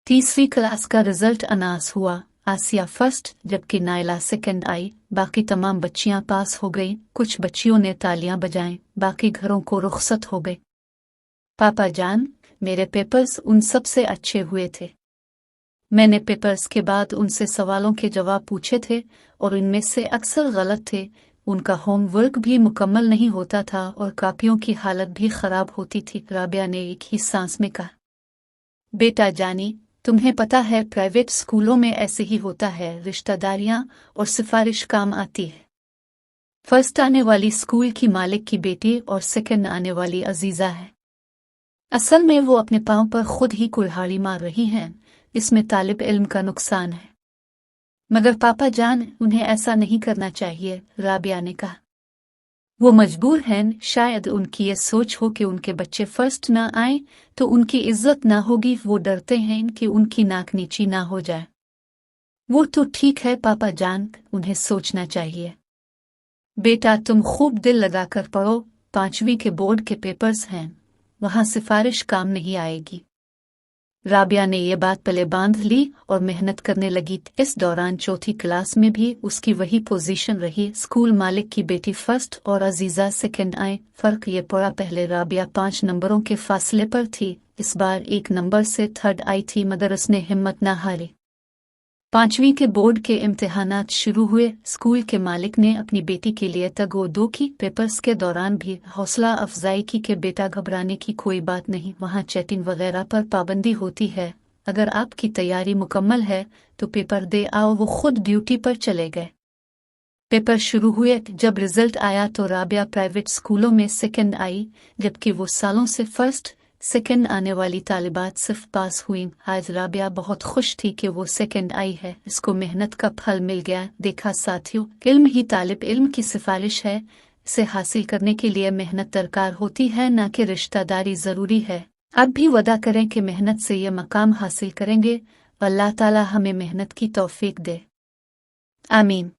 तीसरी क्लास का result announce हुआ। आसिया फर्स्ट जबकि नाइला सेकंड आई। बाकी तमाम बच्चियां पास हो गईं। कुछ बच्चियों ने तालियां बजाईं, बाकी घरों को रुखसत हो गए। पापा जान, मेरे पेपर्स उन सब से अच्छे हुए थे। मैंने पेपर्स के बाद उनसे सवालों के जवाब पूछे थे और इनमें से अक्सर गलत थे। उनका होमवर्क भी मुकम्मल नहीं होता था और कापियों की हालत भी खराब होती थी। राबिया ने एक ही सांस में कहा। बेटा जानी, तुम्हें पता है प्राइवेट स्कूलों में ऐसे ही होता है, रिश्तेदारियां और सिफारिश काम आती है। फर्स्ट आने वाली स्कूल की मालिक की बेटी और सेकंड आने वाली अजीजा है। असल में वो अपने पांव पर खुद ही कुल्हाड़ी मार रही हैं। इसमें तालिब इल्म का नुकसान है। मगर पापा जान, उन्हें ऐसा नहीं करना चाहिए, राबिया ने कहा। वो मजबूर हैं। शायद उनकी ये सोच हो कि उनके बच्चे फर्स्ट ना आए तो उनकी इज्जत ना होगी। वो डरते हैं कि उनकी नाक नीची ना हो जाए। वो तो ठीक है पापा जान, उन्हें सोचना चाहिए। बेटा तुम खूब दिल लगाकर पढ़ो। 5वीं के बोर्ड के पेपर्स हैं, वहां सिफारिश काम नहीं आएगी। राबिया ने ये बात पले बांध ली और मेहनत करने लगी। इस दौरान चौथी क्लास में भी उसकी वही पोजीशन रही। स्कूल मालिक की बेटी फर्स्ट और अजीजा सेकंड आए। फर्क ये पड़ा, पहले राबिया 5 नंबरों के फासले पर थी, इस बार 1 नंबर से थर्ड आई थी, मगर उसने हिम्मत न हारी। 5वीं के बोर्ड के इम्तिहानात शुरू हुए। स्कूल के मालिक ने अपनी बेटी के लिए तगो-दो की। पेपर्स के दौरान भी हौसला अफजाई की कि बेटा घबराने की कोई बात नहीं, वहाँ चैटिंग वगैरह पर पाबंदी होती है। अगर आपकी तैयारी मुकम्मल है तो पेपर दे आओ। वो खुद ड्यूटी पर चले गए। पेपर शुरू हुए। जब रिजल्ट आया तो राबिया प्राइवेट स्कूलों में सेकंड आई, जबकि वो सालों से फर्स्ट सेकंड आने वाली तालिबात सिर्फ पास हुई। आज राबिया बहुत खुश थी कि वो सेकंड आई है। इसको मेहनत का फल मिल गया। देखा साथियों, इल्म ही तालिब इल्म की सिफारिश है। इसे हासिल करने के लिए मेहनत दरकार होती है, न कि रिश्तेदारी जरूरी है। अब भी वदा करें कि मेहनत से ये मकाम हासिल करेंगे। अल्लाह ताला हमें मेहनत की तौफीक दे। आमीन।